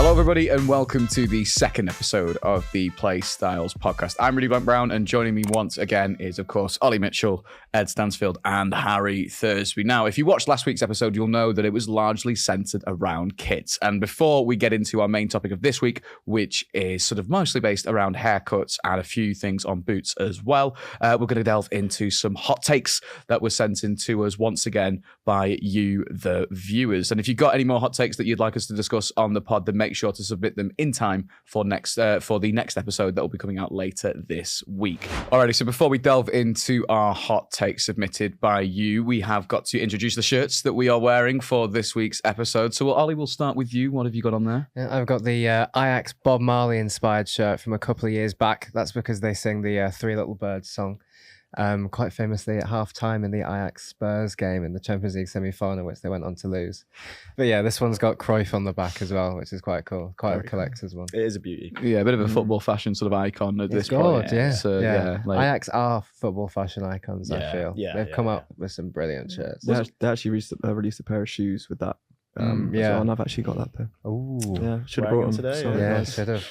Hello, everybody, and welcome to the second episode of the PlayStyles podcast. I'm Rudy Blunt-Brown, and joining me once again is, of course, Ollie Mitchell, Ed Stansfield, and Harry Thursby. Now, if you watched last week's episode, you'll know that it was largely centered around kits. And before we get into our main topic of this week, which is sort of mostly based around haircuts and a few things on boots as well, we're going to delve into some hot takes that were sent in to us once again by you, the viewers. And if you've got any more hot takes that you'd like us to discuss on the pod, then make sure to submit them in time for the next episode that will be coming out later this week. Alrighty, so before we delve into our hot takes submitted by you, we have got to introduce the shirts that we are wearing for this week's episode. So Ollie, we'll start with you. What have you got on there? Yeah, I've got the Ajax Bob Marley inspired shirt from a couple of years back. That's because they sing the Three Little Birds song quite famously at half-time in the Ajax Spurs game in the Champions League semi-final, which they went on to lose. But yeah, this one's got Cruyff on the back as well, which is quite cool. Quite a collector's one. It is a beauty. Yeah, a bit of a football fashion sort of icon at this point. Yeah. So, like, Ajax are football fashion icons, I feel. Yeah, They've come up with some brilliant shirts. They actually released a pair of shoes with that. And I've actually got that pair. Oh, yeah, should have brought them today. Should have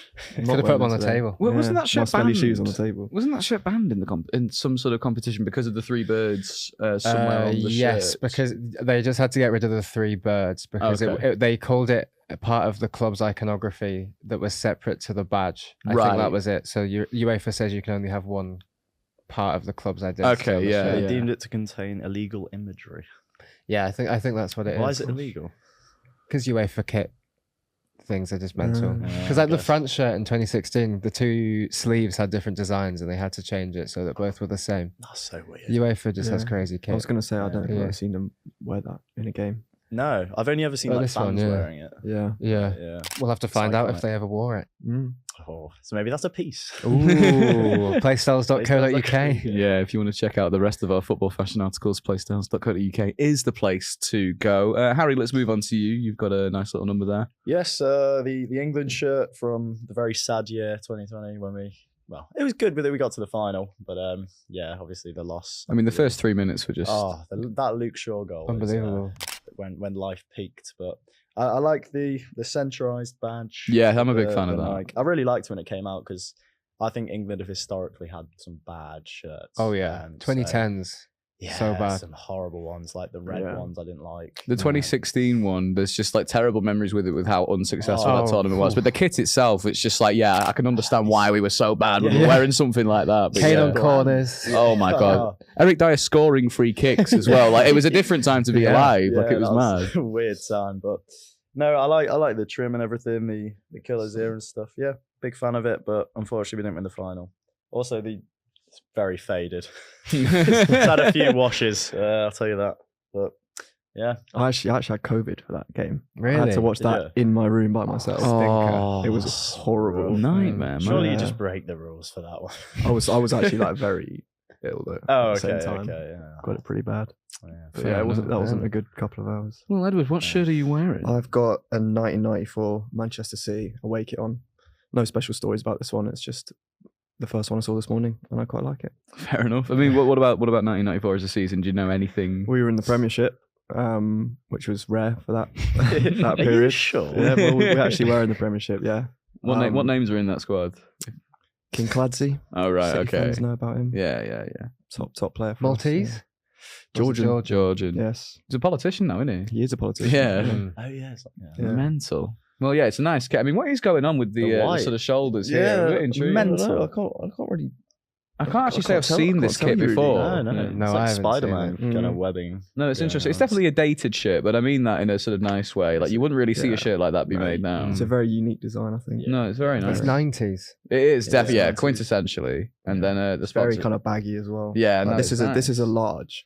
put them on the table. Well, wasn't that shirt banned? Shoes on the table. Wasn't that shirt banned in some sort of competition because of the three birds somewhere on the shirt? Yes, because they just had to get rid of the three birds because they called it a part of the club's iconography that was separate to the badge. I think that was it. So UEFA says you can only have one part of the club's identity. Okay, They deemed it to contain illegal imagery. Yeah, I think that's what it is. Why is it illegal? Because UEFA kit things are just mental. Because I the guess. France shirt in 2016, the two sleeves had different designs and they had to change it so that both were the same. That's so weird. UEFA just has crazy kit. I was going to say, I don't think Yeah. I've seen them wear that in a game. No, I've only ever seen this fans one, wearing it. Yeah. Yeah. We'll have to find out if iconic. they ever wore it. Oh, so maybe that's a piece. Ooh, playstyles.co.uk. Yeah, if you want to check out the rest of our football fashion articles, playstyles.co.uk is the place to go. Harry, let's move on to you. You've got a nice little number there. Yes, the England shirt from the very sad year 2020 when it was good, but we got to the final. But obviously the loss. I mean, the first 3 minutes were just... that Luke Shaw goal. Unbelievable. When life peaked, but I like the centralized badge. Yeah, I'm a big fan of that. I really liked when it came out because I think England have historically had some bad shirts. Oh yeah, 2010s. So bad. Some horrible ones, like the red ones I didn't like. The 2016 one, there's just like terrible memories with it, with how unsuccessful that Oh, tournament was. But the kit itself, it's just like, yeah, I can understand why we were so bad when we were wearing something like that. But Kane yeah. on corners. Oh my God. Eric Dyer scoring free kicks as well. Like, it was a different time to be alive. Like, it was mad. A weird time, but no, I like the trim and everything, the killers here and stuff. Yeah, big fan of it, but unfortunately we didn't win the final. Also, it's very faded. It's had a few washes, I'll tell you that. But yeah, I actually had COVID for that game. Really? I had to watch that in my room by myself. Oh, It was horrible. nightmare, man. surely you just break the rules for that one. I was actually like very ill though. Oh, at the okay, same time. okay, yeah. Got it pretty bad. Yeah. But Fair yeah, that enough. wasn't a good couple of hours. Well, Edward, what shirt are you wearing? I've got a 1994 Manchester City away kit on. No special stories about this one. It's just the first one I saw this morning, and I quite like it. Fair enough. I mean, what about 1994 as a season? Do you know anything? We were in the Premiership, which was rare for that that Are period. you sure? Yeah, well, we actually were in the Premiership. Yeah. What names are in that squad? King Clancy. Oh, right, City okay. fans know about him. Yeah. Top player. For us, Maltese? yeah. Georgian. Georgian. Yes, He's a politician now, isn't he is a politician. he? Yeah. Oh yeah, Yeah. Mental. Well, yeah, it's a nice kit. I mean, what is going on with the white. sort of shoulders here? I'm a bit intrigued. mental. I can't really. I can't actually say I've tell- seen I this can't kit tell you before. No, No, it's I like haven't Spider-Man seen it. kind of webbing. No, it's going interesting. It's on. definitely a dated shirt, but I mean that in a sort of nice way. Like, you wouldn't really see Yeah. a shirt like that be No, made now. It's a very unique design, I think. No, it's very nice. It's 90s. It is Yeah, definitely, it's quintessentially. And then the It's very spots. kind of baggy as well. Yeah, Like, no, this it's is a nice. large,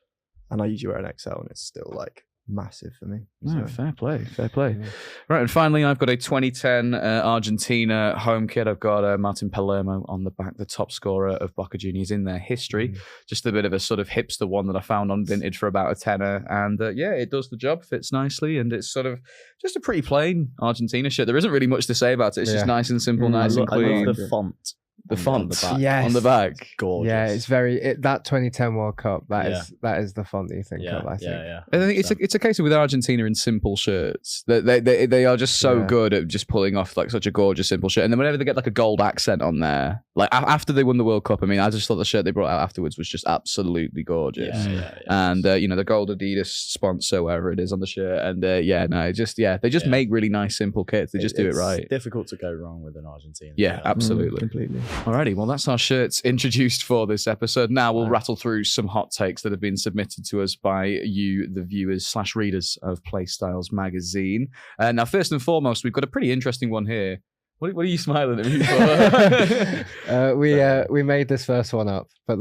and I usually wear an XL, and it's still like massive for me. No, So, fair play. Yeah. Right, and finally, I've got a 2010 Argentina home kit. I've got Martin Palermo on the back, the top scorer of Boca Juniors in their history. Just a bit of a sort of hipster one that I found on Vintage for about a tenner. And yeah, it does the job, fits nicely, and it's sort of just a pretty plain Argentina shirt. There isn't really much to say about it. It's just Yeah. nice and simple, nice and I love clean. the font. The font back. Yes. on the back. Gorgeous. Yeah, it's that 2010 World Cup. That is the font that you think yeah, of. I think. yeah. I think it's a case of with Argentina in simple shirts. They are just so good at just pulling off like such a gorgeous simple shirt. And then whenever they get like a gold accent on there, like after they won the World Cup, I mean, I just thought the shirt they brought out afterwards was just absolutely gorgeous. And the gold Adidas sponsor, wherever it is on the shirt, and they just make really nice simple kits. They just do it right. It's difficult to go wrong with an Argentine. Yeah, absolutely. Completely. Alrighty, well, that's our shirts introduced for this episode. Now we'll rattle through some hot takes that have been submitted to us by you, the viewers/readers of PlayStyles magazine. Now, first and foremost, we've got a pretty interesting one here. What are you smiling at me for? We made this first one up, but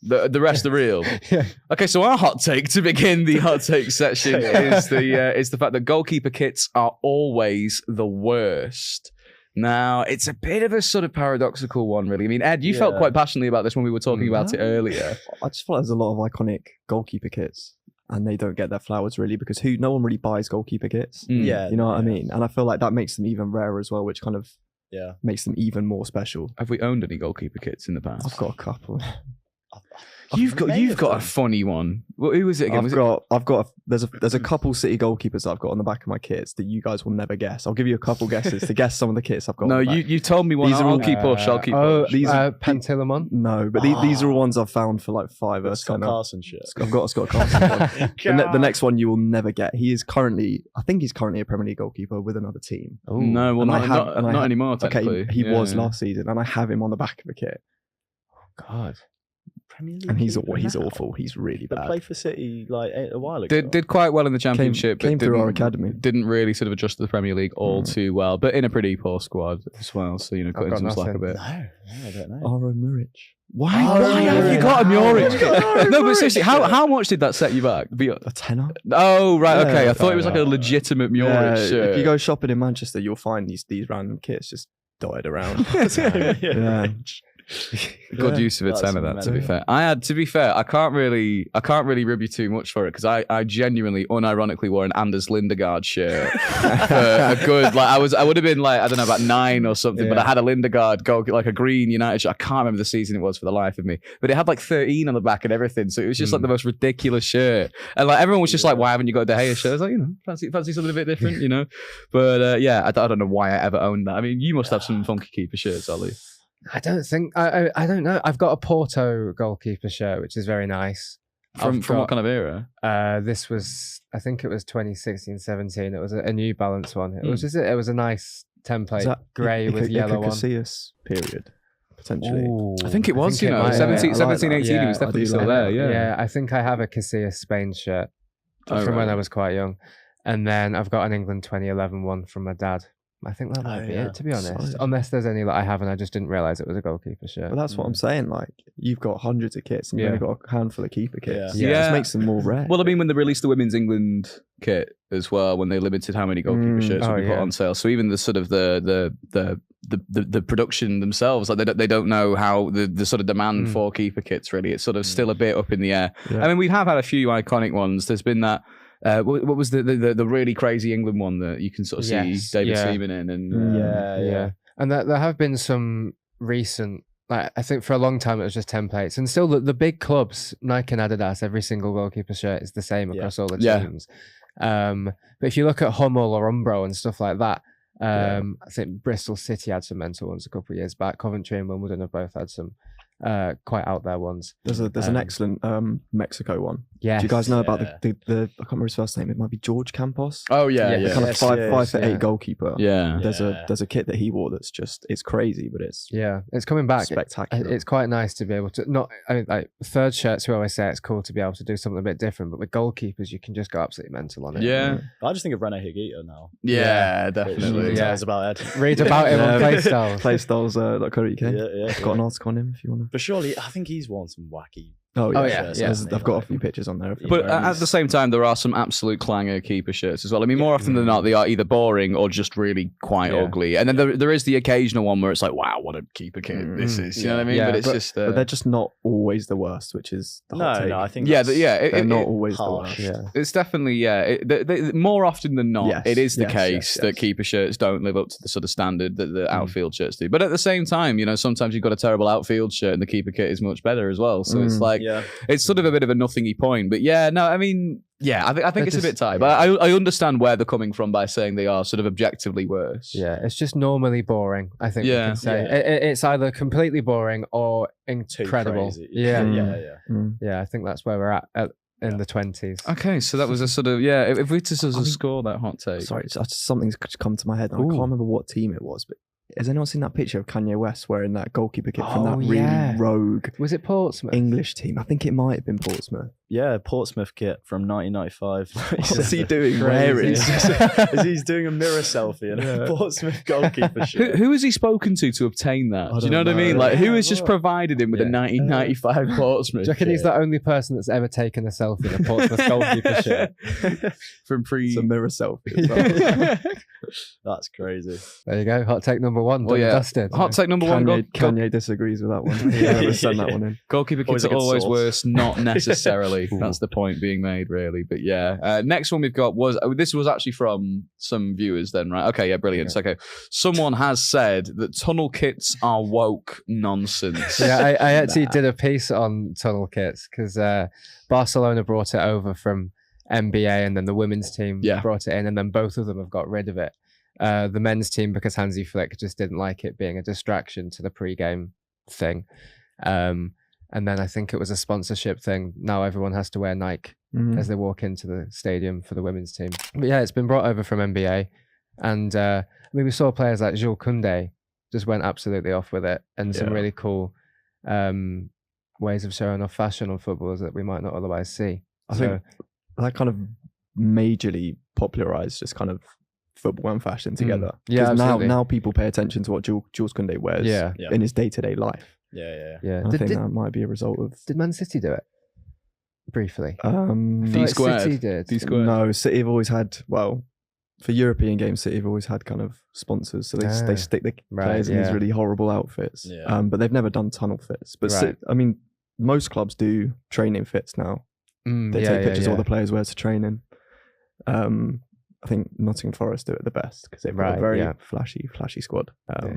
the rest are real. Yeah. Okay, so our hot take to begin the hot take section is the fact that goalkeeper kits are always the worst. Now, it's a bit of a sort of paradoxical one, really. I mean, Ed, you felt quite passionately about this when we were talking about it earlier. I just feel like there's a lot of iconic goalkeeper kits, and they don't get their flowers really because no one really buys goalkeeper kits. Yeah, you know what I mean? And I feel like that makes them even rarer as well, which kind of makes them even more special. Have we owned any goalkeeper kits in the past? I've got a couple. You've got a funny one. Well, who was it again? There's a couple City goalkeepers that I've got on the back of my kits that you guys will never guess. I'll give you a couple guesses to guess some of the kits I've got. No, on the back. you told me one. I'll keep push. I'll keep push. Pantilimon? No, but these are ones I've found for like £5. Scott Carson shit. I've got a Scott Carson one. The next one you will never get. I think he's currently a Premier League goalkeeper with another team. Ooh. No, well, not anymore, technically. Okay, he was last season, and I have him on the back of a kit. Oh, God. And he's awful. He's really bad. But played for City like a while ago. Did quite well in the Championship. Came through our academy. Didn't really sort of adjust to the Premier League all too well, but in a pretty poor squad as well. So cutting some slack a bit. No, I don't know. Aro Muric. Why have you got a Muric? No, but seriously, how much did that set you back? A tenner. Oh right, okay. I thought it was like a legitimate Muric shirt. If you go shopping in Manchester, you'll find these random kits just dotted around. Yeah. Good use of a tenner, that, to be fair. To be fair, I can't really rib you too much for it because I genuinely, unironically wore an Anders Lindegaard shirt for a good, I would have been like, I don't know, about 9 or something, but I had a Lindegaard goal, like a green United shirt. I can't remember the season it was for the life of me, but it had like 13 on the back and everything, so it was just like the most ridiculous shirt. And like everyone was just like, why haven't you got a De Gea shirt? I was like, fancy something a bit different, But I don't know why I ever owned that. I mean, you must have some funky keeper shirts, Ollie. I don't think I don't know. I've got a Porto goalkeeper shirt, which is very nice. From what kind of era? This was, I think it was 2016-17. It was a New Balance one. It was a nice template, grey with yellow on. Casillas period, potentially. Ooh, I think it was, 17, 18, he was definitely still there. Yeah, I think I have a Casillas Spain shirt from when I was quite young. And then I've got an England 2011 one from my dad. I think that might be it, to be honest. Solid. Unless there's any that I have and I just didn't realise it was a goalkeeper shirt. But that's what I'm saying. Like, you've got hundreds of kits and you've only got a handful of keeper kits. Yeah. It just makes them more rare. Well, I mean, when they released the Women's England kit as well, when they limited how many goalkeeper shirts would be put on sale. So even the sort of the production themselves, like they don't know how the sort of demand for keeper kits really. It's sort of still a bit up in the air. Yeah. I mean, we have had a few iconic ones. There's been that. What was the really crazy England one that you can sort of see David Seaman in? And and there have been some recent, like I think for a long time it was just templates, and still the big clubs, Nike and Adidas, every single goalkeeper shirt is the same across all the teams. But if you look at Hummel or Umbro and stuff like that, I think Bristol City had some mental ones a couple of years back. Coventry and Wimbledon have both had some quite out there ones. There's an excellent Mexico one. Yeah. Do you guys know about the I can't remember his first name. It might be George Campos. Oh yeah. The kind of 5'8" goalkeeper. Yeah. There's a kit that he wore that's just it's crazy, but it's coming back. Spectacular. It's quite nice to be able to like third shirts. We always say it's cool to be able to do something a bit different, but with goalkeepers you can just go absolutely mental on it. Yeah. I just think of Rene Higuita now. Yeah, definitely. Tells about Ed. Read about him on PlayStyles. PlayStyles.co.uk. Yeah. Got an article on him if you want to. But surely, I think he's worn some wacky Oh Oh, yeah, yeah. I've got a few pictures on there. But at the same time, there are some absolute clanger keeper shirts as well. I mean, more often than not, they are either boring or just really quite ugly. And then there is the occasional one where it's like, wow, what a keeper kit this is. You know what I mean? Yeah, but it's just... but they're just not always the worst, which is the hot take. I think they're not always harsh. the worst. It's definitely, more often than not, Yes, it is the yes, case that keeper shirts don't live up to the sort of standard that the outfield shirts do. But at the same time, you know, sometimes you've got a terrible outfield shirt and the keeper kit is much better as well. So it's like, it's sort of a bit of a nothingy point. But yeah, no, I mean, yeah, I think it's a bit tight. But I understand where they're coming from by saying they are sort of objectively worse. Yeah, it's just normally boring, I think we can say. It's either completely boring or incredible. Yeah, I think that's where we're at in the 20s. Okay, so that was a sort of, if we just score that hot take. Sorry, something's just come to my head. I can't remember what team it was, but has anyone seen that picture of Kanye West wearing that goalkeeper kit from that really rogue Was it Portsmouth? English team? I think it might have been Portsmouth. Yeah, Portsmouth kit from 1995. What's he doing? Wearing? He's doing a mirror selfie in a Portsmouth goalkeeper shirt. Who has he spoken to obtain that? Do you know what I mean? Like, who has just provided him with a 1995 Portsmouth? Do you reckon he's the only person that's ever taken a selfie in a Portsmouth goalkeeper shirt? From It's a mirror selfie as well. That's crazy. There you go. Hot take number one. Well, Done and dusted. Hot take number one. Kanye disagrees with that one. Whoever sent that one in. Goalkeeper kits are always worse, not necessarily. That's the point being made, really. But yeah, next one we've got was this was actually from some viewers. Then, right? Okay, yeah, brilliant. Okay, someone has said that tunnel kits are woke nonsense. Yeah, I actually did a piece on tunnel kits because Barcelona brought it over from NBA, and then the women's team brought it in, and then both of them have got rid of it. The men's team because Hansi Flick just didn't like it being a distraction to the pre-game thing. And then I think it was a sponsorship thing. Now everyone has to wear Nike as they walk into the stadium for the women's team. But yeah, it's been brought over from NBA. And I mean, we saw players like Jules Koundé just went absolutely off with it, and some really cool ways of showing off fashion on footballers that we might not otherwise see. I think that kind of majorly popularized just kind of football and fashion together. Yeah, now people pay attention to what Jules Koundé wears in his day-to-day life. Yeah. I think that might be a result of... Did Man City do it? Briefly. D squared. City did. D squared. No, City have always had, well, for European games, City have always had kind of sponsors. So they stick the players in these really horrible outfits. Yeah. But they've never done tunnel fits. But I mean, most clubs do training fits now. They take pictures of all the players wear to training. I think Nottingham Forest do it the best because they've got a very flashy squad.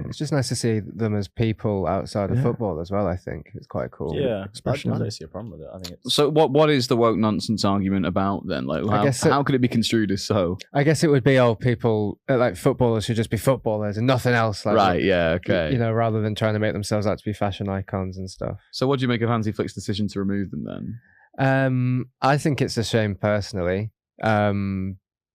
It's just nice to see them as people outside of football as well. I think it's quite cool. Yeah, I don't see a problem with it. I think it's... So what is the woke nonsense argument about then? Like, how could it be construed as so? I guess it would be people like footballers should just be footballers and nothing else. Like, right? Yeah. Okay. You know, rather than trying to make themselves out to be fashion icons and stuff. So what do you make of Hansi Flick's decision to remove them then? I think it's a shame personally.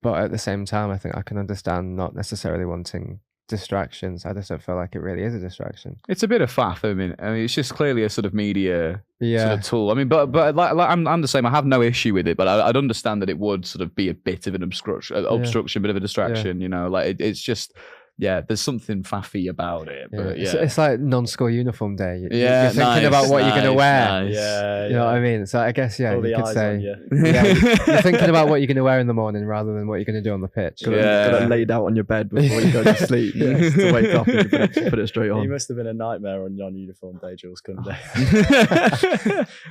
But at the same time, I think I can understand not necessarily wanting distractions. I just don't feel like it really is a distraction. It's a bit of faff. I mean, it's just clearly a sort of media sort of tool. I mean, but like I'm the same. I have no issue with it, but I'd understand that it would sort of be a bit of an obstruction, bit of a distraction. You know, like it's just. Yeah, there's something faffy about it. But it's like non-school uniform day. You're thinking about what you're going to wear. Nice. You know what I mean? So I guess, you could say, you're thinking about what you're going to wear in the morning rather than what you're going to do on the pitch. Got it laid out on your bed before you go to sleep. To wake up and put it straight on. You must have been a nightmare on non-uniform day, Jules Koundé.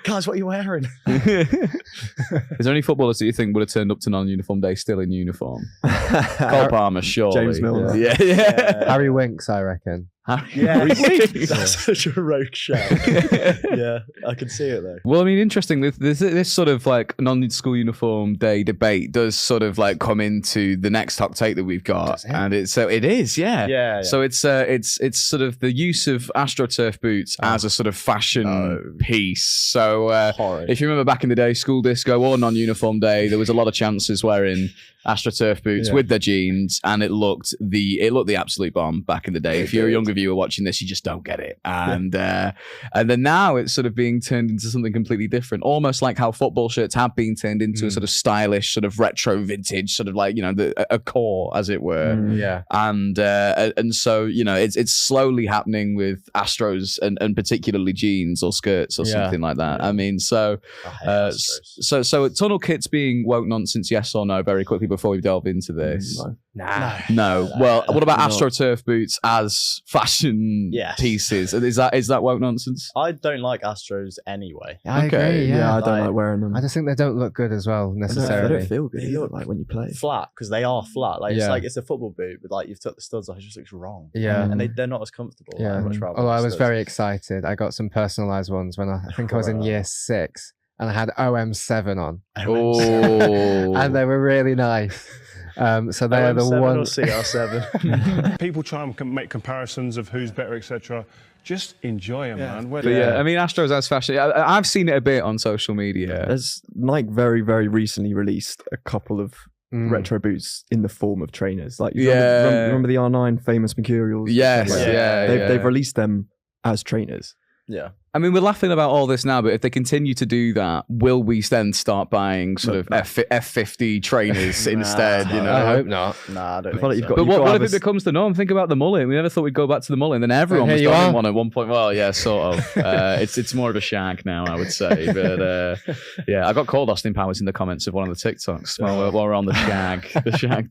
Guys, what are you wearing? Is there any footballers that you think would have turned up to non-uniform day still in uniform? Cole Palmer, surely. James Milner. Yeah. Harry Winks, I reckon. That's such a rogue shout. Yeah, I can see it though. Well, I mean, interesting. This sort of like non-school uniform day debate does sort of like come into the next hot take that we've got, and it is. Yeah. So it's sort of the use of AstroTurf boots as a sort of fashion piece. So if you remember back in the day, school disco or non-uniform day, there was a lot of chances wearing AstroTurf boots with their jeans, and it looked the absolute bomb back in the day. If you're a younger of you are watching this, you just don't get it. And then now it's sort of being turned into something completely different, almost like how football shirts have been turned into a sort of stylish, sort of retro vintage, sort of like, a core, as it were. Yeah. And so, it's slowly happening with Astros and particularly jeans or skirts or something like that. I mean, so tunnel kits being woke nonsense, yes or no, very quickly before we delve into this? No. Well, what about AstroTurf boots as fashion pieces? Is that woke nonsense? I don't like Astros anyway. I agree, I don't like wearing them. I just think they don't look good as well, necessarily. They don't feel good. They look like when you play. Flat, because they are flat. Like, it's like it's a football boot, but like you've took the studs off, it just looks wrong. Yeah. And they're not as comfortable. Yeah. Although I was very excited. I got some personalised ones when I think I was in year 6. And I had OM7 on. Oh. And they were really nice. So they are the one. Or CR7. People try and make comparisons of who's better, etc. Just enjoy them, man. But I mean, Astros as fashion. I've seen it a bit on social media. There's Nike very, very recently released a couple of retro boots in the form of trainers. Like, remember the R9 famous Mercurials? Yes, They've released them as trainers. Yeah. I mean, we're laughing about all this now, but if they continue to do that, will we then start buying sort of F50 trainers instead? I hope not. Nah, I don't I feel like think so. But what if it becomes the norm? Think about the mullet. We never thought we'd go back to the mullet, and then everyone was doing one at one point. Well, yeah, sort of. It's more of a shag now, I would say. But I got called Austin Powers in the comments of one of the TikToks while we're on the shag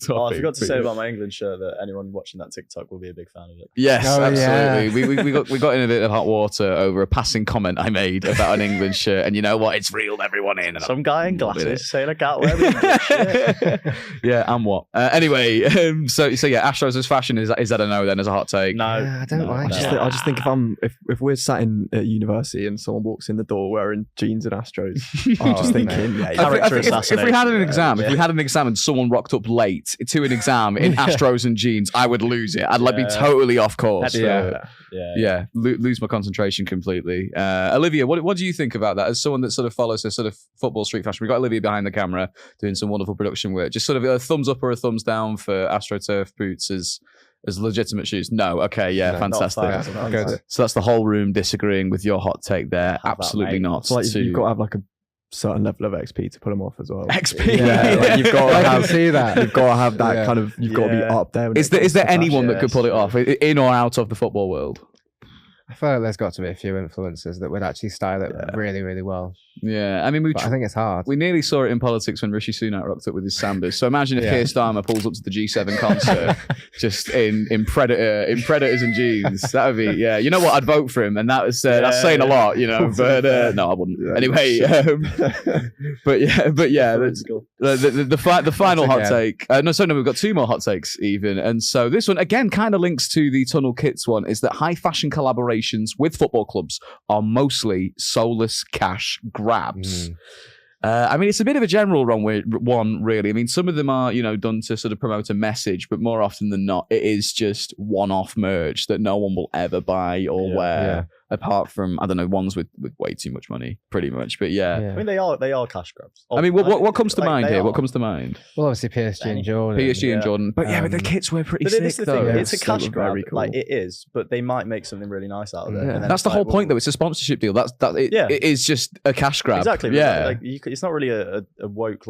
topic. Oh, I forgot to say about my England shirt that anyone watching that TikTok will be a big fan of it. Yes, absolutely. We got in a bit of hot water over a passing comment I made about an England shirt, and you know what? It's reeled everyone in. Some guy in glasses saying I can't wear the English shirt. Yeah, and what? Anyway, so yeah, Astros as fashion is that a no then as a hot take? No, I don't like it. I just think if we're sat at university and someone walks in the door wearing jeans and Astros, I'm just thinking, if we had an exam, if we had an exam and someone rocked up late to an exam in Astros and jeans, I would lose it. I'd be totally off course. Lose my concentration completely. Olivia, what do you think about that? As someone that sort of follows a sort of football street fashion, we've got Olivia behind the camera doing some wonderful production work. Just sort of a thumbs up or a thumbs down for AstroTurf boots as legitimate shoes? No. Okay. Yeah. No, fantastic. Good. So that's the whole room disagreeing with your hot take there. Absolutely not. Like you've got to have like a certain level of XP to put them off as well. XP. Like you've got to see that. You've got to have that kind of. You've got to be up there. Is there anyone that could pull it off in or out of the football world? I feel like there's got to be a few influencers that would actually style it really, really well. Yeah, I mean, I think it's hard. We nearly saw it in politics when Rishi Sunak rocked up with his Sambas. So imagine if Keir Starmer pulls up to the G7 concert just in Predators and jeans. That would be You know what? I'd vote for him, and that's saying a lot, you know. But no, I wouldn't. Anyway, the final hot take. No, we've got two more hot takes even, and so this one again kind of links to the Tunnel Kits one. Is that high fashion collaborations with football clubs are mostly soulless cash grabs. I mean, it's a bit of a general one, really. I mean, some of them are, done to sort of promote a message, but more often than not, it is just one-off merch that no one will ever buy or wear. Apart from, I don't know, ones with way too much money, pretty much. But I mean, they are cash grabs. I mean, what comes to mind here? What comes to mind? Well, obviously PSG and Jordan. PSG and Jordan. But but the kits were pretty sick, though. It's a cash grab. Cool. Like, it is, but they might make something really nice out of it. Yeah. That's the whole point, though. It's a sponsorship deal. It is just a cash grab. Exactly. Yeah. Like, it's not really a woke.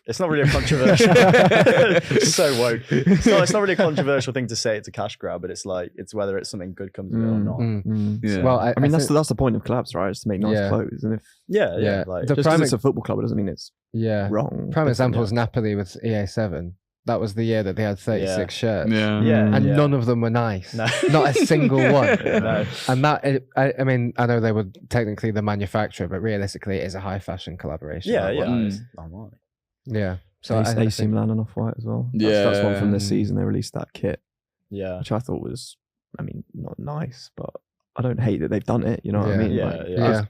It's not really a controversial. So woke. It's not really a controversial thing to say it's a cash grab, but it's whether it's something good comes of it or not. Yeah. Well, I mean, that's the point of collabs, right? Is to make nice clothes, and if like, just because it's a football club, it doesn't mean it's wrong. Prime example is Napoli with EA7. That was the year that they had 36 shirts. And none of them were nice. No. Not a single one. No. And that, I mean, I know they were technically the manufacturer, but realistically, it is a high fashion collaboration. Yeah. So AC Milan and Off-White as well. That's one from this season. They released that kit. Yeah. Which I thought was, I mean, not nice, but I don't hate that they've done it. You know what I mean?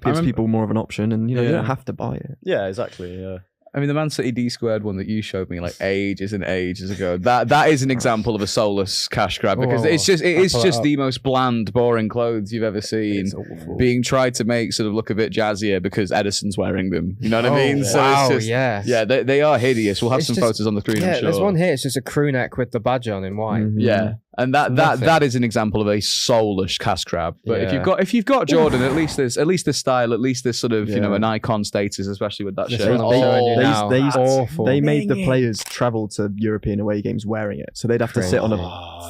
Gives people more of an soulless and you don't have to buy it. Yeah, exactly. Yeah. I mean, the Man City D2 one that you showed me like ages and ages ago, that is an example of a soulless cash grab because it is just the most bland, boring clothes you've ever seen being tried to make sort of look a bit jazzier because Edison's wearing them. You know what I mean? Wow, so it's just, they are hideous. We'll have some photos on the screen, I'm sure. There's one here. It's just a crew neck with the badge on in white. Yeah. And that is an example of a soulless cash grab. But if you've got Jordan, at least there's style, at least there's sort of an icon status, especially with that shirt. They made the players travel to European away games wearing it, so they'd have to sit on a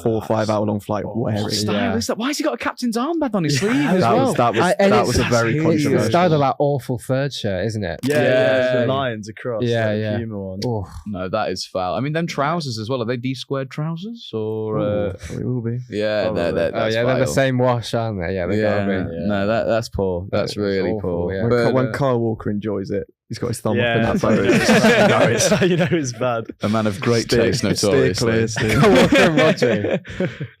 4 or 5 hour long flight wearing it. Style is that? Why has he got a captain's armband on his sleeve as well? That was a very controversial. It's the style of that awful third shirt, isn't it? Yeah, the lines across. Yeah. No, that is foul. I mean, them trousers as well. Are they D-squared trousers or? It will be. Yeah, they're the same wash, aren't they? Yeah, they gotta be. No, that's poor. That's really awful, poor. yeah. But, When Kyle Walker enjoys it, he's got his thumb up in that photo. You know it's bad. A man of great taste, notoriously.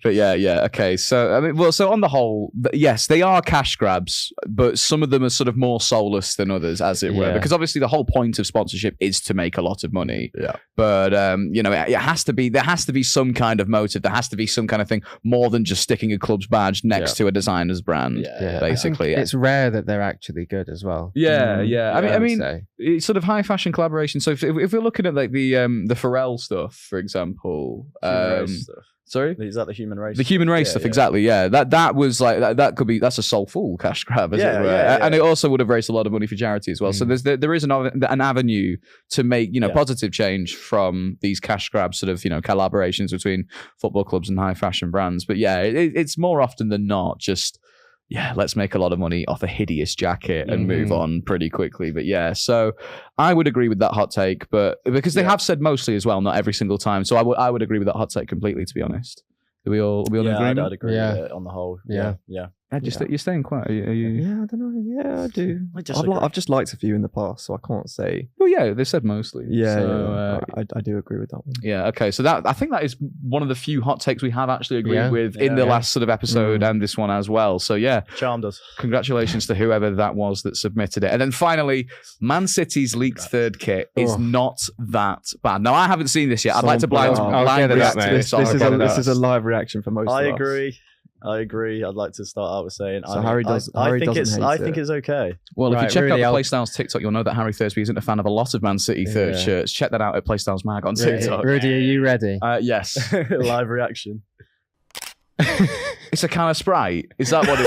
But yeah. Okay, so I mean, so on the whole, yes, they are cash grabs, but some of them are sort of more soulless than others, as it were, because obviously the whole point of sponsorship is to make a lot of money. Yeah. But it has to be. There has to be some kind of motive. There has to be some kind of thing more than just sticking a club's badge next to a designer's brand. Basically, it's rare that they're actually good as well. Yeah. I mean, it's sort of high fashion collaboration. So if we're looking at like the Pharrell stuff, for example, sorry, is that the human race? The human race stuff, exactly. Yeah, that was like that could be that's a soulful cash grab, as it were, and it also would have raised a lot of money for charity as well. So there is an avenue to make positive change from these cash grabs, sort of collaborations between football clubs and high fashion brands. But it's more often than not just. Yeah, let's make a lot of money off a hideous jacket and move on pretty quickly. But so I would agree with that hot take, but because they have said mostly as well, not every single time. So I would agree with that hot take completely, to be honest. Are we all in agreement? I'd agree with it on the whole. Yeah. You're staying quiet. Are you? Yeah, I don't know. Yeah, I do. I've just liked a few in the past, so I can't say. Well, yeah, they said mostly. I do agree with that one. Yeah, okay. So I think that is one of the few hot takes we have actually agreed with in the last sort of episode and this one as well. So charmed us. Congratulations to whoever that was that submitted it. And then finally, Man City's leaked third kit is not that bad. Now I haven't seen this yet. I'd like to blind react to this. This is a live reaction for most of us. I agree. I'd like to start out with saying I think it's okay. Well, if you check out the PlayStyles TikTok, you'll know that Harry Thursby isn't a fan of a lot of Man City third shirts. Check that out at PlayStyles Mag on TikTok. Rudy, are you ready? Yes. Live reaction. It's a can of Sprite. Is that what it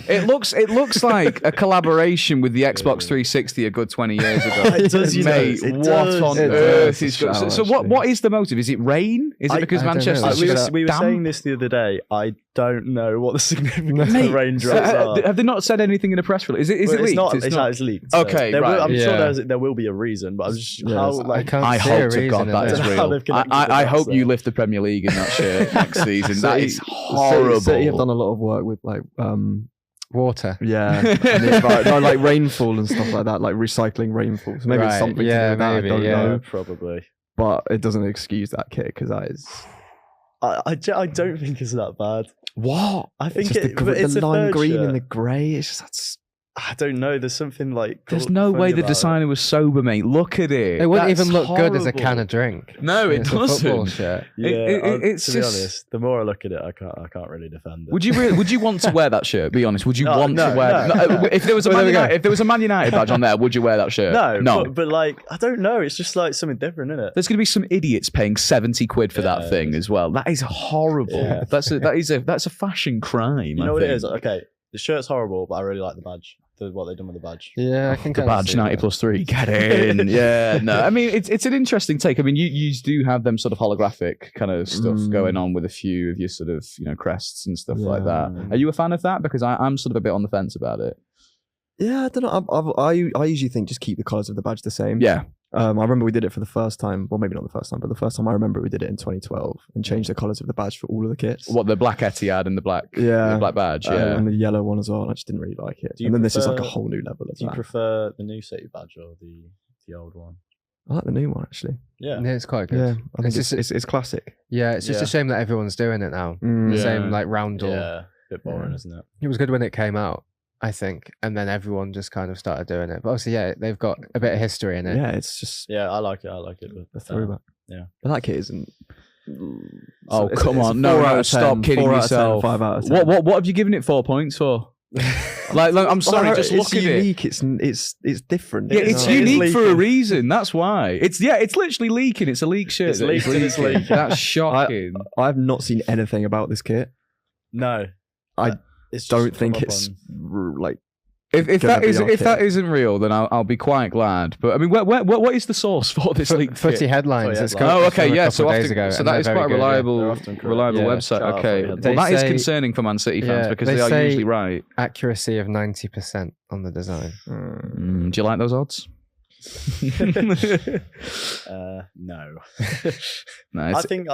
is? It looks like a collaboration with the Xbox 360 a good 20 years ago. It does, mate. What on earth is good? So what is the motive? Is it rain? Is it because Manchester? We were saying this the other day. I don't know what the significance of the raindrops are. Have they not said anything in a press release? Is it leaked? It's leaked. Okay, right. I'm sure there will be a reason, but I'm just I hope to God that is real. I hope you lift the Premier League in that shirt next season. That is horrible. City have done a lot of work with water. Yeah. Like rainfall and stuff like that, like recycling rainfall. So maybe it's something to do with that. I don't know. Probably. But it doesn't excuse that kit because that is. I don't think it's that bad. What? I think it's the lime green and the grey. It's just I don't know. There's something like. There's no way the designer was sober, mate. Look at it. It wouldn't even look good as a can of drink. No, it doesn't. Shirt. It's to be honest, the more I look at it, I can't really defend it. Would you want to wear that shirt? Be honest. Would you want to wear? No. If there was a Man United badge on there, would you wear that shirt? No. But like, I don't know. It's just like something different, isn't it? There's going to be some idiots paying 70 quid for that thing as well. That is horrible. Yeah. That's a fashion crime. You know what it is? Okay, the shirt's horrible, but I really like the badge. What they've done with the badge. Yeah, I think the badge 90+3. Get in. Yeah, no. I mean, it's an interesting take. I mean, you do have them sort of holographic kind of stuff going on with a few of your sort of crests and stuff like that. Are you a fan of that? Because I'm sort of a bit on the fence about it. Yeah, I don't know. I usually think just keep the colours of the badge the same. Yeah. I remember we did it for the first time. Well, maybe not the first time, but the first time I remember we did it in 2012 and changed the colours of the badge for all of the kits. What, the black Etihad and the black badge? Yeah. And the yellow one as well. And I just didn't really like it. And then this is like a whole new level of that. Do you prefer the new City badge or the old one? I like the new one, actually. Yeah, it's quite good. Yeah, I think it's classic. Yeah, it's just a shame that everyone's doing it now. The same like roundel. Yeah, a bit boring, isn't it? It was good when it came out, I think, and then everyone just kind of started doing it. But obviously, they've got a bit of history in it. Yeah, it's just I like it. The throwback. Yeah, but that kit isn't. Come on! No, stop kidding yourself. 5 out of 10. What have you given it 4 points for? like I'm sorry, just look it's at unique. it. It's different. Yeah, it's It is unique for a leaking. reason. That's why. It's literally leaking. It's a leak shirt. It's that leaked and it's leaking. That's shocking. I've not seen anything about this kit. No, I it's don't just think come up it's on- like. If gonna that be is our if kit. that isn't real, then I'll be quite glad. But I mean, what is the source for this leaked Footy kit? headlines. Footy It's headlines. come Oh, from okay, a yeah. couple So of days often, ago, so and that they're is very quite a good, yeah. reliable, They're often correct. reliable Yeah. website. Shout out Okay, Footy well, Headlines. that is They say- concerning for Man City fans Yeah, because they they are say- usually right. Accuracy of 90% on the design. Do you like those odds? No. No, I it's, think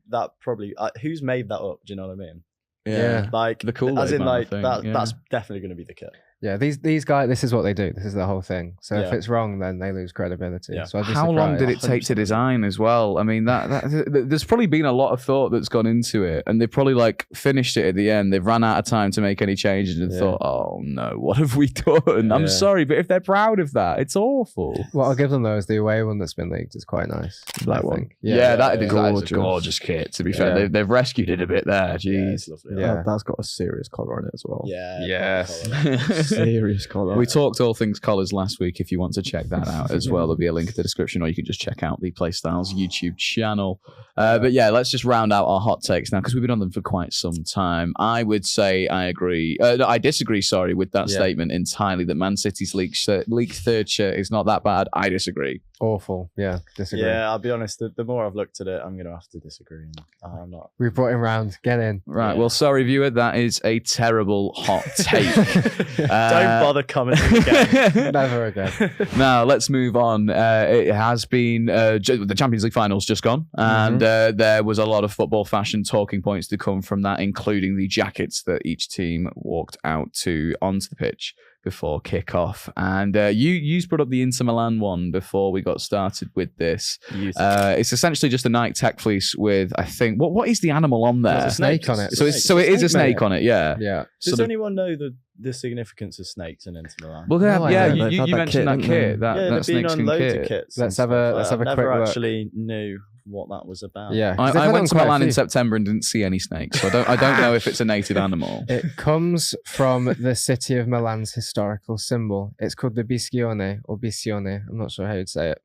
that probably who's made that up? Do you know what I mean? Yeah. Like The Kool-Aid as in man, I like think, that. yeah. That's definitely going to be the kit. Yeah, these guys, this is what they do. This is the whole thing. So if Yeah. it's wrong, then they lose credibility. Yeah. So I'd be how long did it surprised. take to design as well? I mean, there's probably been a lot of thought that's gone into it, and they've probably like finished it at the end. They've run out of time to make any changes and Yeah. thought, "Oh no, what have we done?" I'm Yeah. sorry, but if they're proud of that, it's awful. What I'll give them though is the away one that's been leaked is quite nice. Black I one. think. Yeah, that is a Gorgeous. gorgeous kit. To be Yeah. fair, they've rescued it a bit there. Yeah, Jeez. it's lovely. Yeah. That's got a serious collar on it as well. Yeah. Yes. proper colour. Serious collar. We talked all things colours last week. If you want to check that out as well, there'll be a link in the description, or you can just check out the PlayStyles YouTube channel. But yeah, let's just round out our hot takes now because we've been on them for quite some time. I would say I agree. No, I disagree. Sorry, with that Yeah. statement entirely. That Man City's leaked third shirt is not that bad. I disagree. Awful. Yeah, disagree. Yeah, I'll be honest. The more I've looked at it, I'm going to have to disagree. I'm not. We brought him round. Get in. Right. Yeah. Well, sorry, viewer. That is a terrible hot take. Don't bother commenting again. Never again. Now let's move on. It has been the Champions League finals just gone, and there was a lot of football fashion talking points to come from that, including the jackets that each team walked out to onto the pitch before kickoff. And you brought up the Inter Milan one before we got started with this. It's essentially just a Nike Tech fleece with, I think, what is the animal on there? There's a snake on it. So it is a snake on it, yeah. Yeah. Does sort of- anyone know the significance of snakes in Inter Milan? Well, No, yeah, idea. They've you had that mentioned kit, that haven't kit, they? that they've been snakeskin on loads kit. of kits. Let's and have a- stuff. let's have a I never quick look. actually knew what that was about. Yeah. 'cause they've I had went on to quite a Milan in few. September and didn't see any snakes, so I don't know if it's a native animal. It comes from the city of Milan's historical symbol. It's called the Biscione or Bisione. I'm not sure how you'd say it.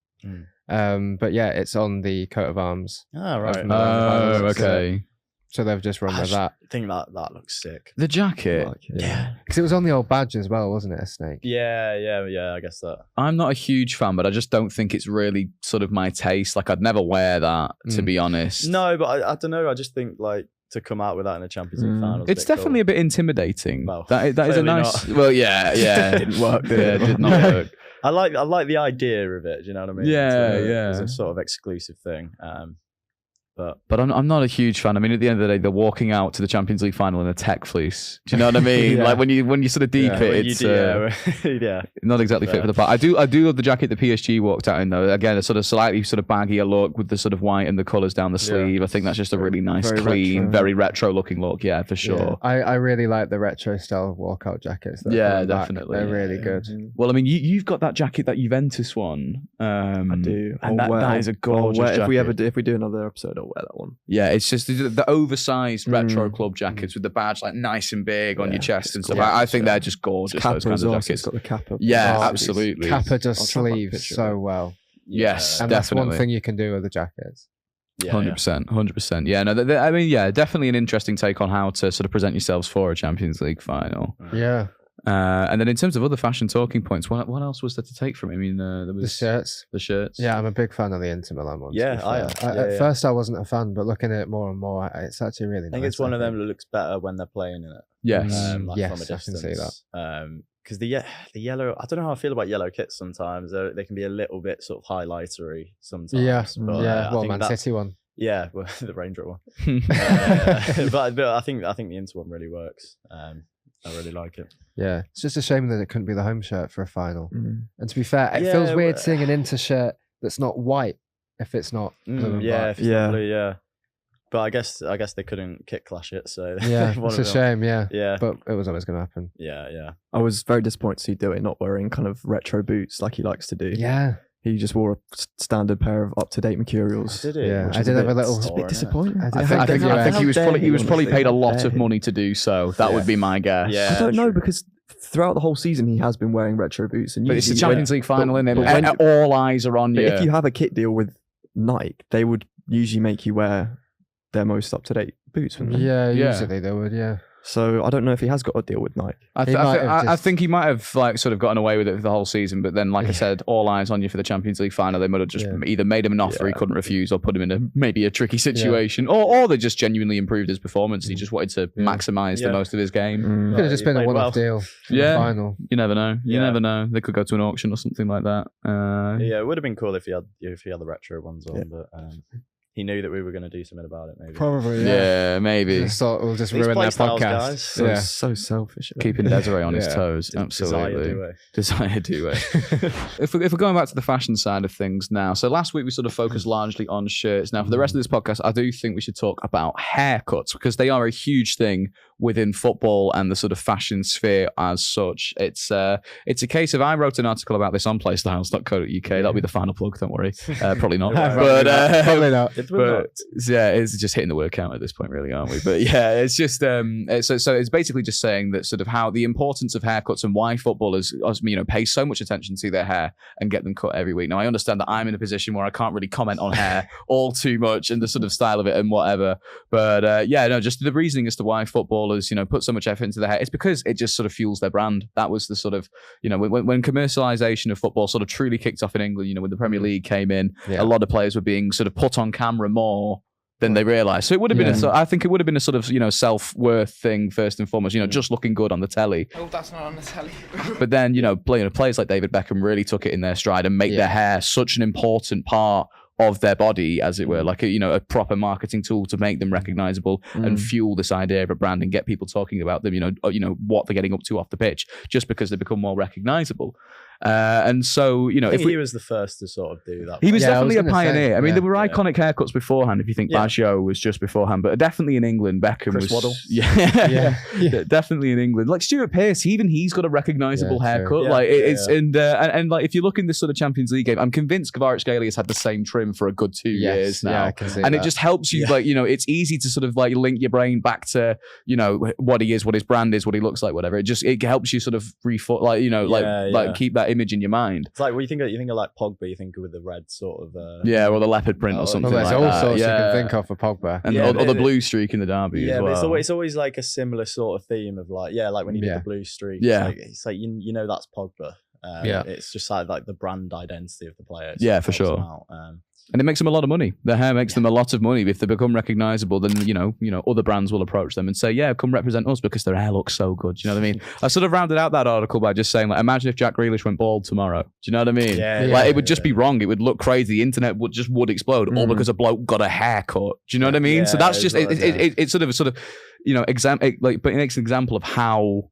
But yeah, it's on the coat of arms. Ah, right. Milan. Oh, okay. So they've just run I with that. think that looks sick. The jacket. Yeah. Because it was on the old badge as well, wasn't it? A snake. Yeah. I guess that. I'm not a huge fan, but I just don't think it's really sort of my taste. Like, I'd never wear that, to be honest. No, but I don't know. I just think like to come out with that in a Champions League final. It's definitely a bit intimidating. Well, that is a clearly not. not. Well, yeah. It didn't work. It did not work. I like the idea of it. Do you know what I mean? Yeah, It's yeah. a sort of exclusive thing. But I'm not a huge fan. I mean, at the end of the day, they're walking out to the Champions League final in a tech fleece. Do you know what I mean? Yeah. Like when you sort of deep Yeah. it, it's yeah. not exactly fit Fair. for the part. I do love the jacket that PSG walked out in though. Again, a sort of slightly sort of baggier look with the sort of white and the colours down the sleeve. I think that's just a really nice, Very clean, retro. very retro looking look. Yeah, for sure. Yeah. I really like the retro style walkout jackets. that are Yeah, coming back. definitely. They're really good. Well, I mean, you've got that jacket, that Juventus one. I do. And that is a gorgeous If we jacket. if we do another episode, I'll wear that one. Yeah, it's just the oversized retro club jackets with the badge like nice and big on Yeah, your chest it's and stuff. gorgeous, I think yeah. they're just gorgeous. Kappa Those kinds as of well, so jackets. it's got the Kappa. Yeah, Oh, absolutely. Kappa does I'll try and find a sleeves picture of so it. well. Yes, And that's one definitely. thing you can do with the jackets. 100%, 100%. Yeah, no, I mean, yeah, definitely an interesting take on how to sort of present yourselves for a Champions League final. Yeah. And then in terms of other fashion talking points, what else was there to take from it? I mean, there was The shirts. the shirts. Yeah, I'm a big fan of the Inter Milan ones. to Yeah, be I am. fair. Yeah, At yeah. first, I wasn't a fan, but looking at it more and more, it's actually really I nice. think it's one of them that looks better when they're playing in it. Yes. Like Yes, from a I can distance. see that. Because the yellow, I don't know how I feel about yellow kits sometimes. They can be a little bit sort of highlightery sometimes. Yeah, but, yeah. I Well, think Man that- City one. Yeah, well, the Ranger one. But I think the Inter one really works. I really like it. Yeah, it's just a shame that it couldn't be the home shirt for a final. Mm. And to be fair, it Yeah, feels weird well- seeing an Inter shirt that's not white if it's not blue and Yeah, black. if it's Yeah. not blue, yeah. But I guess they couldn't kit clash it, so Yeah, one it's a of them- shame. Yeah, Yeah, but it was always going to happen. yeah. I was very disappointed to see do it not wearing kind of retro boots like he likes to do. Yeah, He just wore a standard pair of up-to-date Mercurials. Did he? Yeah, I did have a little. It's a bit disappointing. I think he was probably paid a lot of money to do so. That would be my guess. Yeah. I don't know because throughout the whole season he has been wearing retro boots, and But it's the Champions League final, isn't it? when- All eyes are on But you. if you have a kit deal with Nike, they would usually make you wear their most up-to-date boots, wouldn't they? Yeah, Yeah. usually they would. Yeah. So I don't know if he has got a deal with Nike. I think he might have like sort of gotten away with it for the whole season, but then, like I said, all eyes on you for the Champions League final. They might have just either made him an offer he couldn't refuse, or put him in maybe a tricky situation, or they just genuinely improved his performance. He just wanted to maximise the most of his game. Could have just been a one-off deal. For the final. You never know. You never know. They could go to an auction or something like that. It would have been cool if he had the retro ones on, but he knew that we were going to do something about it. Maybe. Probably. Yeah, maybe. So we'll just These ruin their PlayStyles podcast. guys. So selfish. Keeping Desiree on his toes. Absolutely. Desire do it. If we're going back to the fashion side of things now, so last week we sort of focused largely on shirts. Now, for the rest of this podcast, I do think we should talk about haircuts, because they are a huge thing within football and the sort of fashion sphere as such. It's a case of, I wrote an article about this on playstyles.co.uk. That'll be the final plug, don't worry. Probably not. But probably not. But yeah, it's just hitting the word count at this point, really, aren't we? But yeah, it's just so it's basically just saying that sort of how the importance of haircuts and why footballers, pay so much attention to their hair and get them cut every week. Now, I understand that I'm in a position where I can't really comment on hair all too much and the sort of style of it and whatever. But just the reasoning as to why footballers, put so much effort into their hair, it's because it just sort of fuels their brand. That was the sort of, when commercialization of football sort of truly kicked off in England, when the Premier League came in, a lot of players were being sort of put on camera more than they realised. So it would have been, I think it would have been a sort of, self-worth thing first and foremost, just looking good on the telly. Oh, that's not on the telly. But then, players like David Beckham really took it in their stride and made their hair such an important part of their body, as it were, like a proper marketing tool to make them recognizable and fuel this idea of a brand and get people talking about them, what they're getting up to off the pitch, just because they become more recognizable. And so, if he was the first to sort of do that. He was definitely a pioneer. I mean, there were iconic haircuts beforehand. If you think Baggio was just beforehand, but definitely in England, Beckham Chris was. Waddle. Yeah, definitely in England. Like Stuart Pearce, even he's got a recognizable haircut. And like if you look in this sort of Champions League game, I'm convinced Kvaratskhelia has had the same trim for a good 2 years now. Yeah, I can see and that. it just helps you, it's easy to sort of like link your brain back to what he is, what his brand is, what he looks like, whatever. It helps you sort of keep that image in your mind. It's like when you think of like Pogba, you think with the red sort of or the leopard print or something there's like all that. sorts you can think of for Pogba. And or the blue streak in the derby as well. But it's always like a similar sort of theme of like when he did the blue streak. It's like that's Pogba. It's just like the brand identity of the player. For sure. And it makes them a lot of money. Their hair makes them a lot of money. If they become recognizable, then other brands will approach them and say, "Yeah, come represent us because their hair looks so good." Do you know what I mean? I sort of rounded out that article by just saying, like, imagine if Jack Grealish went bald tomorrow. Do you know what I mean? It would just be wrong. It would look crazy. The internet would explode, all because a bloke got a haircut. Do you know what I mean? So that's just it sort of it makes an example of how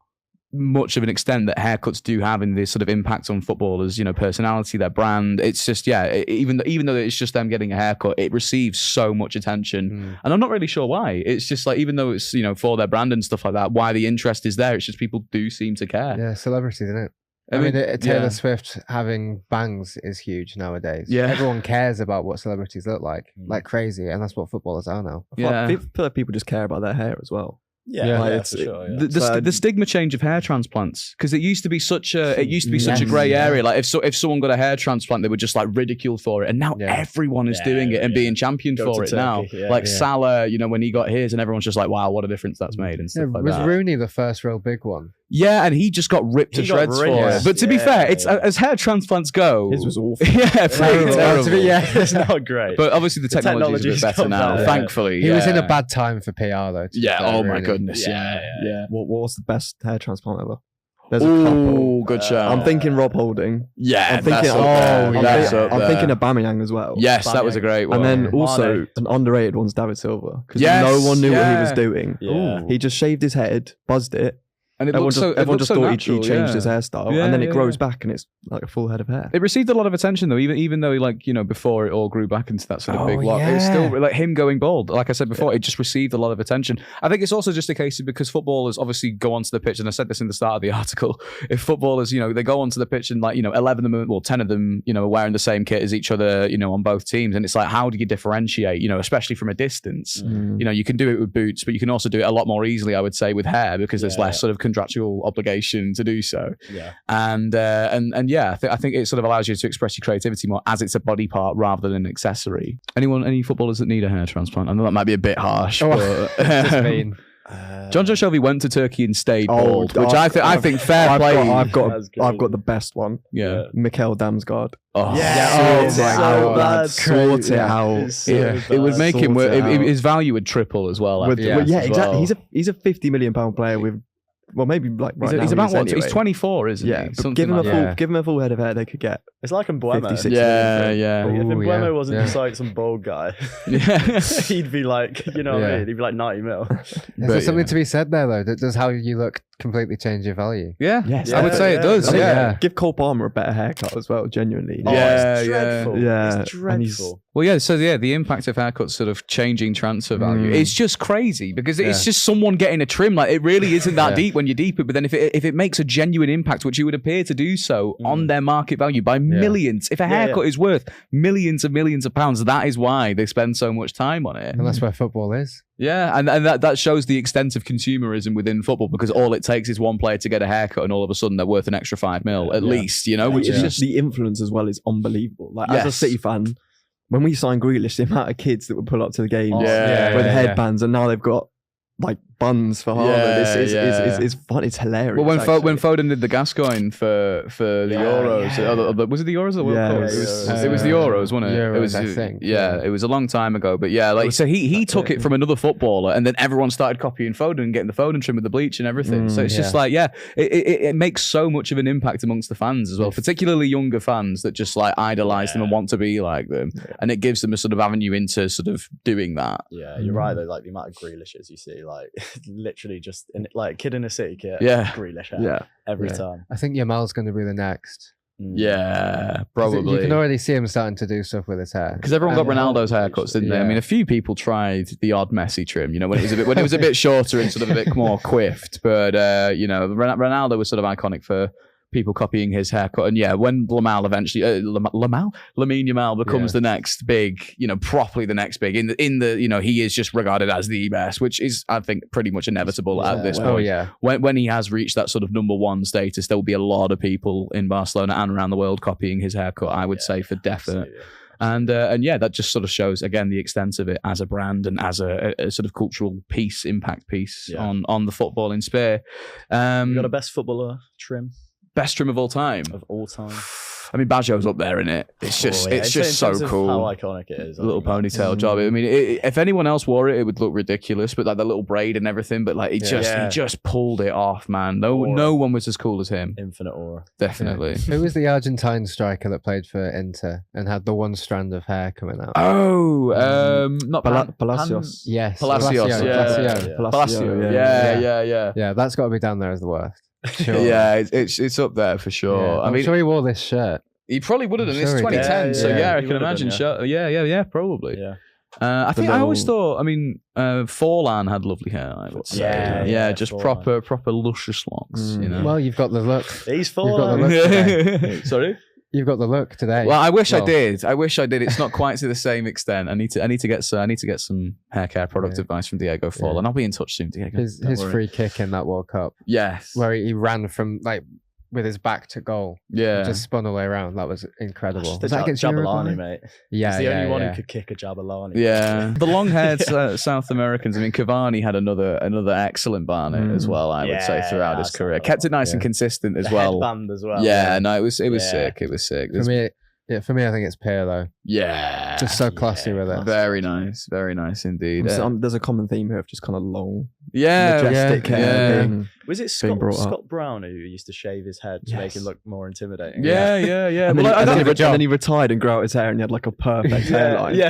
much of an extent that haircuts do have in this sort of impact on footballers, personality, their brand. It's just, even though it's just them getting a haircut, it receives so much attention. And I'm not really sure why. It's just like, even though it's, for their brand and stuff like that, why the interest is there. It's just people do seem to care. Yeah, celebrities, isn't it? I mean, Taylor Swift having bangs is huge nowadays. Yeah. Everyone cares about what celebrities look like crazy. And that's what footballers are now. I feel like people just care about their hair as well. For sure. The stigma change of hair transplants, because it used to be such a grey area. Like if someone got a hair transplant, they were just like ridiculed for it, and now everyone is doing it and being championed for it now. Salah, when he got his, and everyone's just like, wow, what a difference that's made and stuff like that. Was Rooney the first real big one? Yeah, and he just got ripped to shreds for it. But to be fair, it's as hair transplants go, his was awful. Pretty terrible. It's not great. But obviously the technology is a bit better now, thankfully. He was in a bad time for PR though. Oh my goodness. Yeah. What was the best hair transplant ever? There's a couple. Good shout. I'm thinking Rob Holding. Yeah, I'm thinking I'm thinking Aubameyang as well. Yes, that was a great one. And then also an underrated one's David Silva, because no one knew what he was doing. He just shaved his head, buzzed it, And everyone just thought natural, he changed his hairstyle, and then it grows back, and it's like a full head of hair. It received a lot of attention though, even though before it all grew back into that sort of big lock. It was still like him going bald. Like I said before, it just received a lot of attention. I think it's also just a case of because footballers obviously go onto the pitch, and I said this in the start of the article. If footballers, they go onto the pitch and 11 of them, 10 of them, are wearing the same kit as each other, on both teams, and it's like, how do you differentiate? Especially from a distance. You can do it with boots, but you can also do it a lot more easily, I would say, with hair because there's less sort of contractual obligation to do so. Yeah. And yeah, I think it sort of allows you to express your creativity more as it's a body part rather than an accessory. Any footballers that need a hair transplant? I know that might be a bit harsh, but just mean. John Joe Shelby went to Turkey and stayed bald, which I think fair play. I've got the best one. Yeah, Mikel Damsgaard. Oh, Sort it out. It would make him. His value would triple as well. Exactly. He's a £50 million player with. Well, maybe like he's about what? He's 24, isn't he? Yeah, give him a full head of hair. They could get. It's like Mbuemo. 50, yeah. If Mbuemo wasn't just like some bald guy, he'd be like, what I mean? He'd be like 90 mil. Is there something to be said there though? Does how you look completely change your value? Yeah. Yes. I would say it does. Give Cole Palmer a better haircut as well. Genuinely. It's dreadful. Yeah. It's dreadful. The impact of haircuts sort of changing transfer value. It's just crazy because it's just someone getting a trim. Like it really isn't that deep when you deep it. But then if it makes a genuine impact, which you would appear to do so on their market value by millions. If a haircut is worth millions and millions of pounds, that is why they spend so much time on it. And that's where football is. Yeah, and that shows the extent of consumerism within football because all it takes is one player to get a haircut and all of a sudden they're worth an extra $5 million at least, which is just... The influence as well is unbelievable. Like as a City fan, when we signed Grealish, the amount of kids that would pull up to the games with headbands and now they've got like buns for Haaland. It's fun. It's hilarious. Well, when Foden did the Gascoigne for the Euros, was it the Euros or the World Cup? It was the Euros, wasn't it? Euros, I think. Yeah, it was a long time ago. But so he took it from another footballer, and then everyone started copying Foden and getting the Foden trim with the bleach and everything. So it's just it makes so much of an impact amongst the fans as well, particularly younger fans that just like idolize them and want to be like them, and it gives them a sort of avenue into sort of doing that. Yeah, you're right though. Like the amount of Grealishes you see, like literally just kid in a City kit. Grealish hair every time. I think Yamal's going to be the next. Yeah, probably. You can already see him starting to do stuff with his hair because everyone got Ronaldo's haircuts, didn't they? I mean, a few people tried the odd Messi trim, when it was a bit shorter and sort of a bit more quiffed. But Ronaldo was sort of iconic for people copying his haircut. And when Lamine Yamal becomes the next big, properly the next big in the he is just regarded as the best, which is, I think, pretty much inevitable at this point. When he has reached that sort of number one status, there will be a lot of people in Barcelona and around the world copying his haircut, I would say for definite. Absolutely. And that just sort of shows again the extent of it as a brand and as a sort of cultural piece, impact piece on the footballing sphere. You got a best footballer trim? Best trim of all time. I mean, Baggio's up there, in it. It's just so cool. How iconic it is. The little ponytail job. I mean, if anyone else wore it, it would look ridiculous. But like the little braid and everything. But like he just pulled it off, man. No one was as cool as him. Infinite aura. Definitely. Yeah. Who was the Argentine striker that played for Inter and had the one strand of hair coming out? Not Palacios. Yes, Palacios. Palacio. Yeah. That's got to be down there as the worst. Sure. Yeah, it's up there for sure. Yeah, I'm sure he wore this shirt. He probably would have done. It's 2010, so I can imagine. Yeah, probably. Yeah. I always thought. I mean, Forlan had lovely hair. I would say. Yeah, just Forlan. proper luscious locks. Well, you've got the look. He's Forlan. Sorry. You've got the look today. Well, I wish I did. It's not quite to the same extent. I need to get some hair care product advice from Diego Forlan. I'll be in touch soon, Diego. His free kick in that World Cup. Yes. Where he ran from with his back to goal. Yeah. Just spun all the way around. That was incredible. Was that against Jabulani, mate? Yeah. He's the only one who could kick a Jabulani. Yeah. The long-haired South Americans. I mean, Cavani had another excellent Barnet as well, I would say, throughout his career. Kept it nice and consistent as well. Headband as well. Yeah, no, it was sick. It was sick. For me, I think it's Pirlo. Yeah. Just so classy with it. Very nice indeed. There's a common theme here of just kind of long majestic hair. Being, was it Scott Brown who used to shave his head to make it look more intimidating? Yeah. And, then he retired and grew out his hair, and he had like a perfect hairline.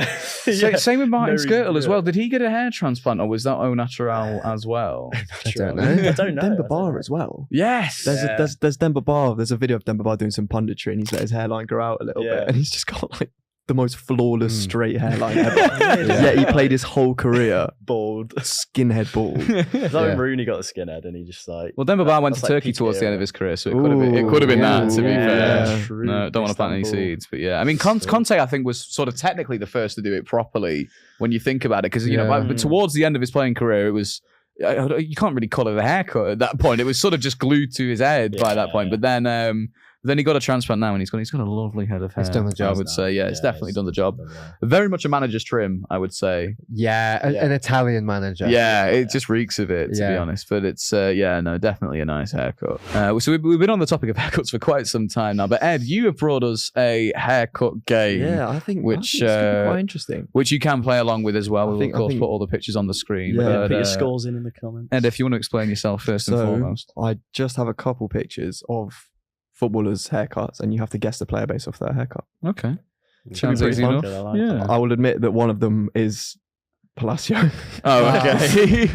Same with Martin Skirtle as well. Did he get a hair transplant, or was that au naturel as well? I don't know. Demba Ba as well. Yes. There's Demba Ba. There's a video of Demba Ba doing some punditry, and he's let his hairline grow out a little bit, and he's just got like the most flawless straight hairline ever. Yet he played his whole career bald, skinhead bald. It's like when Rooney got a skinhead, and he just like. Well, Demba Ba went to Turkey towards the end of his career, so it could have been that. To be fair, no, don't want to plant any seeds, but I mean, Conte, I think, was sort of technically the first to do it properly when you think about it, because but towards the end of his playing career, it was. You can't really call it a haircut at that point. It was sort of just glued to his head by that point. But then he got a transplant now, and he's got a lovely head of hair. He's done the job. I would say, it's definitely done the job. Very much a manager's trim, I would say. Yeah, an Italian manager. Yeah, it just reeks of it, to be honest. But it's definitely a nice haircut. So we've been on the topic of haircuts for quite some time now. But Ed, you have brought us a haircut game. Yeah, I think it's quite interesting. Which you can play along with as well. We'll of course put all the pictures on the screen. Yeah, put your scores in the comments. Ed, if you want to explain yourself first and foremost. I just have a couple pictures of footballers' haircuts, and you have to guess the player based off their haircut. Okay. Sounds easy enough. I will admit that one of them is Palacio. Oh, okay.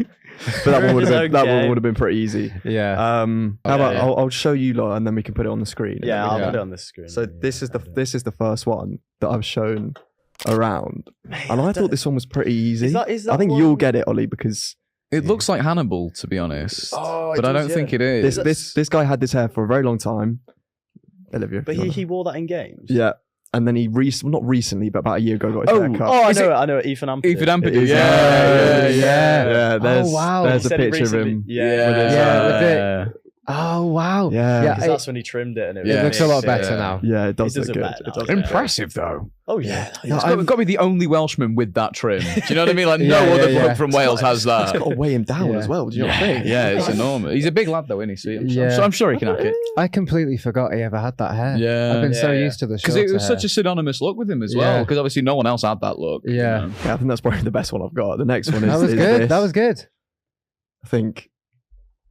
But that one would have been pretty easy. Yeah. How about I'll show you lot, and then we can put it on the screen. Yeah, I'll put it on the screen. So this is the first one that I've shown around, and I thought this one was pretty easy. Is that I think you'll get it, Ollie, because it looks like Hannibal, to be honest. But I don't think it is. This guy had this hair for a very long time. Olivia, but he wore that in games. Yeah. And then he not recently, but about a year ago got his haircut. I know it. Ethan Ampadu. Yeah. There's a picture of him. Oh wow! Yeah, that's when he trimmed it, and it looks a lot better now. Yeah, it does look good. Impressive though. Oh yeah, it's got to be the only Welshman with that trim. Do you know what I mean? Like no other bloke from Wales has that. It's got to weigh him down as well. Do you know what I mean? Yeah, it's enormous. He's a big lad though, isn't he? I'm sure he can hack it. I completely forgot he ever had that hair. Yeah, I've been so used to the shorter because it was such a synonymous look with him as well. Because obviously no one else had that look. Yeah, I think that's probably the best one I've got. The next one is that was good. That was good. I think.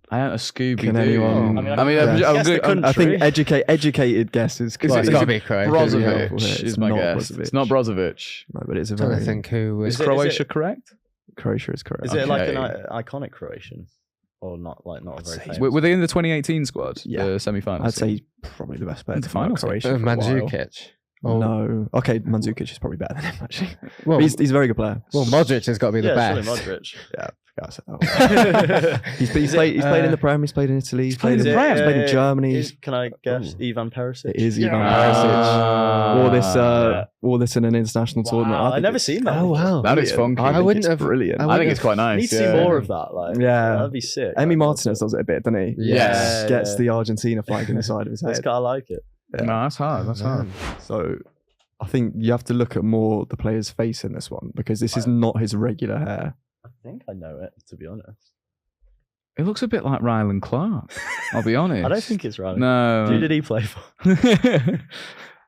I am a Scooby. Can anyone? I think educated guesses. It's got to be Croatia. Brozovic is my guess. It's not Brozovic. No, but it's a very. I think who is Croatia correct? Croatia is correct. Is it like an iconic Croatian, or not? Like not a very famous? Were they in the 2018 squad? Yeah, the semi-finals. I'd say he's probably the best player in the final. Croatia. Mandzukic. No. Okay, Mandzukic is probably better than him, actually. Well, he's a very good player. Well, Modric has got to be the best. Modric. Yeah. He's played in the Prem. He's played in Italy. He's played in the Prem. He's played in Germany. Can I guess Ivan Perisic? It is Ivan Perisic. Wore this in an international tournament. I've never seen that. Oh wow, that is funky. I wouldn't have. Brilliant. I think it's quite nice. Need to see more of that. Like, that'd be sick. Emi Martinez does it a bit, doesn't he? Yes. Gets the Argentina flag in the side of his head. This guy like it. No, that's hard. That's hard. So. I think you have to look at more the player's face in this one, because this is not his regular hair. I think I know it, to be honest. It looks a bit like Ryland Clark, I'll be honest. I don't think it's Ryland. No. Who did he play for?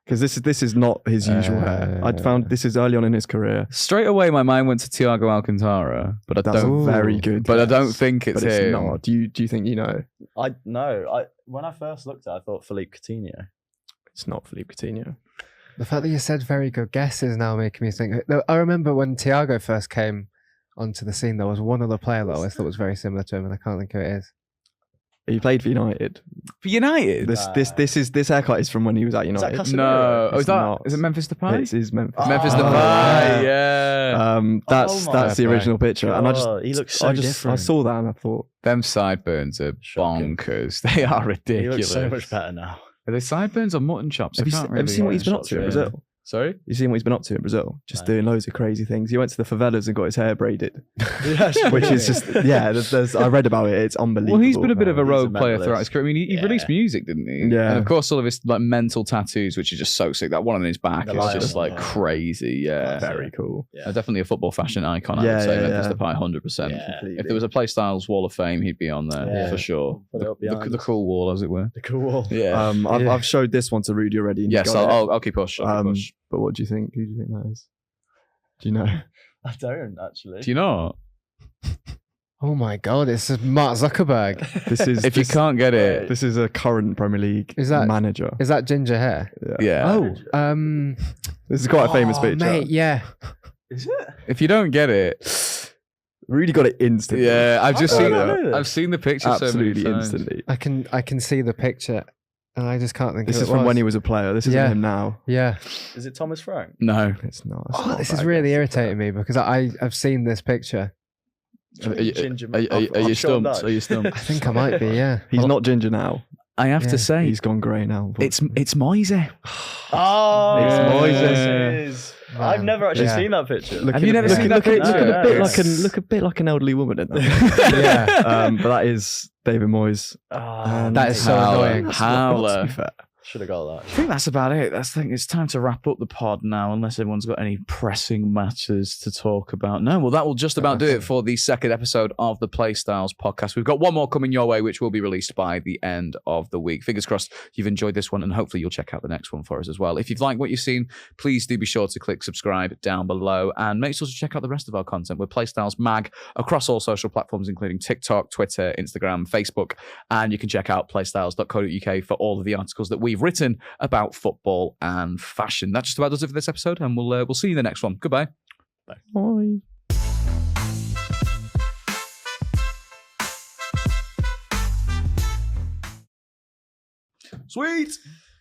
Because this is not his usual hair. I'd found this is early on in his career. Straight away, my mind went to Thiago Alcantara, but That's a very good. But I don't think it's him. Not. Do you think you know? When I first looked at it, I thought Philippe Coutinho. It's not Philippe Coutinho. The fact that you said very good guesses now making me think. I remember when Thiago first came onto the scene, there was one other player that I always thought was very similar to him, and I can't think who it is. He played for United. For United? This haircut is from when he was at United. Is no, is it Memphis Depay? It is Memphis. Memphis Depay, yeah. That's the original picture, and he looks so different. I saw that and I thought them sideburns are bonkers. They are ridiculous. He looks so much better now. Are they sideburns or mutton chops? Have you seen what he's been up to in Brazil? Sorry? You seen what he's been up to in Brazil? Just doing loads of crazy things. He went to the favelas and got his hair braided. Which is just, I read about it. It's unbelievable. Well, he's been a bit of a rogue player throughout his career. I mean, he released music, didn't he? Yeah. And of course, all of his like mental tattoos, which are just so sick. That one on his back is just like crazy. Yeah. Very cool. Yeah. Definitely a football fashion icon, I would say. Memphis Depay, 100%. Yeah. If there was a PlayStyles Wall of Fame, he'd be on there for sure. The cool wall, as it were. The cool wall. Yeah. I've showed this one to Rudy already. Yes, I'll keep push. But what do you think? Who do you think that is? Do you know? I don't actually. Do you not? Oh my God, it's Mark Zuckerberg. This is If you can't get it, This is a current Premier League manager. Is that ginger hair? yeah. Oh, This is quite a famous picture. mate, yeah. Is it? If you don't get it, Really got it instantly. yeah, I've I seen the picture Absolutely so many times. instantly. I can see the picture, and I just can't think. This who is it from was. when he was a player. This isn't Yeah. him now. Yeah. Is it Thomas Frank? No. It's not. Oh, this is really irritating me because I've seen this picture. Are you I'm Sean stumped? Dyche. Are you stumped? I think I might be. Yeah. He's not ginger now. I have Yeah. to say, He's gone grey now. it's Moisey. Oh, It's Moises. I've Man. never actually Yeah. seen that picture. Have you never seen that picture? Look a bit like an elderly woman in that. Yeah. But that is David Moyes. That is so annoying. Howler. Should have got I that. think that's about it. I think it's time to wrap up the pod now, unless everyone's got any pressing matters to talk about. No, well, that will just about do it for the second episode of the PlayStyles podcast. We've got one more coming your way, which will be released by the end of the week. Fingers crossed you've enjoyed this one, and hopefully you'll check out the next one for us as well. If you've liked what you've seen, please do be sure to click subscribe down below, and make sure to check out the rest of our content. We're PlayStyles Mag across all social platforms, including TikTok, Twitter, Instagram, Facebook, and you can check out playstyles.co.uk for all of the articles that we've written about football and fashion. That just about does it for this episode, and we'll see you in the next one. Goodbye. Bye. Sweet.